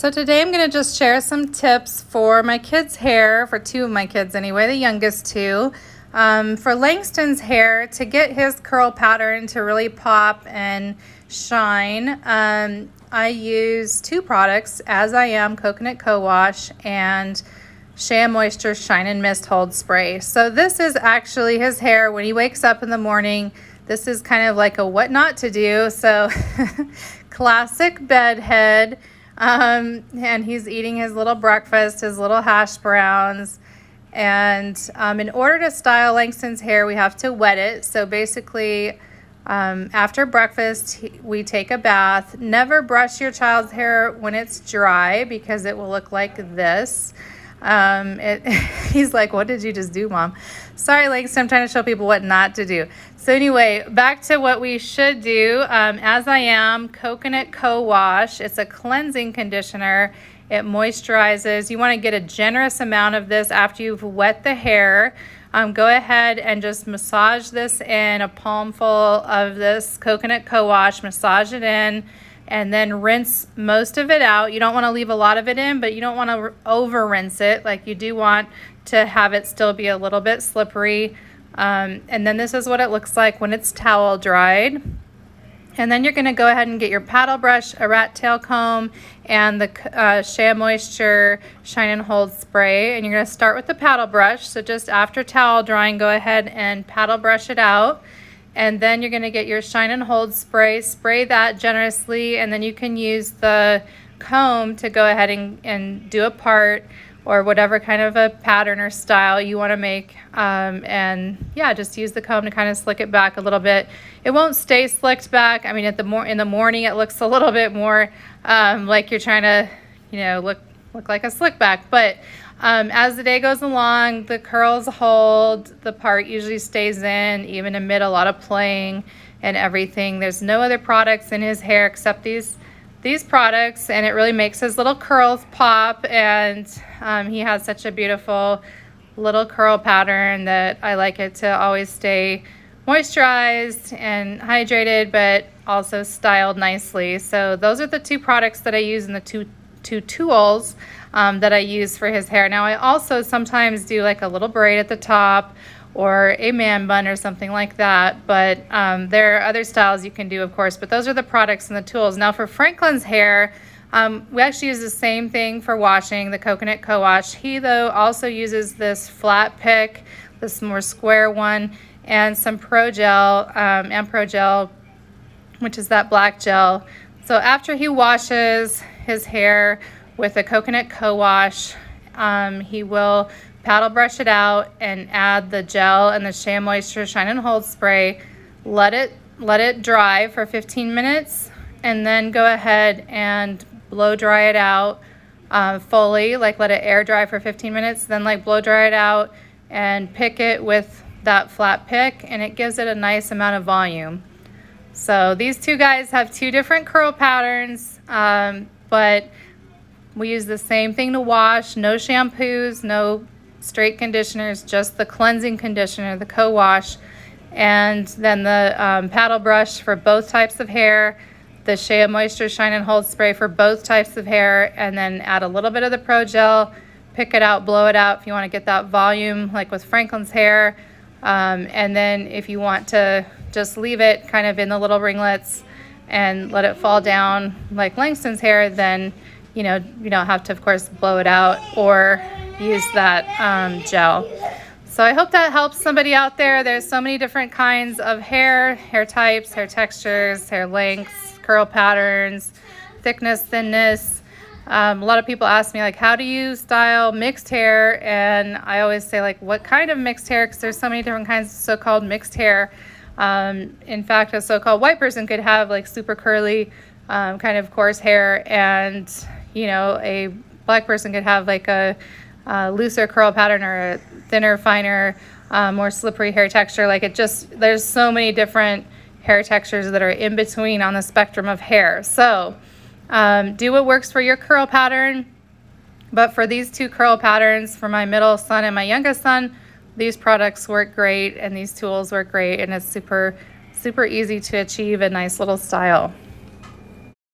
So today I'm going to just share some tips for my kids' hair, for two of my kids anyway, the youngest two. For Langston's hair, to get his curl pattern to really pop and shine, I use two products, I Am Coconut CoWash and Shea Moisture Shine and Mist Hold Spray. So this is actually his hair when he wakes up in the morning. This is kind of like a what not to do. So classic bedhead. And he's eating his little breakfast, his little hash browns. And in order to style Langston's hair, we have to wet it. So basically, after breakfast, we take a bath. Never brush your child's hair when it's dry because it will look like this. He's like, what did you just do, Mom? Sorry, Langston, I'm trying to show people what not to do. So anyway, back to what we should do. As I Am Coconut CoWash. It's a cleansing conditioner. It moisturizes. You want to get a generous amount of this after you've wet the hair. Go ahead and just massage this in, a palmful of this coconut CoWash. Massage it in. And then rinse most of it out. You don't want to leave a lot of it in, but you don't want to over rinse it. Like, you do want to have it still be a little bit slippery. And then this is what it looks like when it's towel dried. And then you're going to go ahead and get your paddle brush, a rat tail comb, and the Shea Moisture Shine and Hold Spray. And you're going to start with the paddle brush. So just after towel drying, go ahead and paddle brush it out. And then you're going to get your Shine and Hold Spray. Spray that generously, and then you can use the comb to go ahead and do a part or whatever kind of a pattern or style you want to make. And yeah, just use the comb to kind of slick it back a little bit. It won't stay slicked back. I mean, in the morning it looks a little bit more like you're trying to, look like a slick back. But as the day goes along, the curls hold, the part usually stays in, even amid a lot of playing and everything. There's no other products in his hair except these products, and it really makes his little curls pop. And he has such a beautiful little curl pattern that I like it to always stay moisturized and hydrated, but also styled nicely. So those are the two products that I use, and the two tools that I use for his hair. Now, I also sometimes do like a little braid at the top or a man bun or something like that, but there are other styles you can do, of course, but those are the products and the tools. Now, for Franklin's hair, we actually use the same thing for washing, the coconut CoWash. He, though, also uses this flat pick, this more square one, and some Pro Gel, Ampro Gel, which is that black gel. So after he washes his hair with a coconut CoWash, he will paddle brush it out and add the gel and the Shea Moisture Shine and Hold Spray. Let it dry for 15 minutes, and then go ahead and blow dry it out fully. Like, let it air dry for 15 minutes, then like blow dry it out and pick it with that flat pick, and it gives it a nice amount of volume. So these two guys have two different curl patterns, but we use the same thing to wash. No shampoos, no straight conditioners, just the cleansing conditioner, the CoWash, and then the paddle brush for both types of hair, the Shea Moisture Shine and Hold Spray for both types of hair, and then add a little bit of the Pro Gel, pick it out, blow it out if you want to get that volume like with Franklin's hair. And then if you want to just leave it kind of in the little ringlets and let it fall down like Langston's hair, then you don't have to, of course, blow it out or use that gel. So I hope that helps somebody out there. There's so many different kinds of hair types, hair textures, hair lengths, curl patterns, thickness, thinness. A lot of people ask me, like, how do you style mixed hair? And I always say, like, what kind of mixed hair? Because there's so many different kinds of so-called mixed hair. In fact, a so-called white person could have like super curly kind of coarse hair, and a black person could have like a looser curl pattern or a thinner, finer, more slippery hair texture. Like, there's so many different hair textures that are in between on the spectrum of hair. So do what works for your curl pattern. But for these two curl patterns, for my middle son and my youngest son, these products work great, and these tools work great, and it's super, super easy to achieve a nice little style.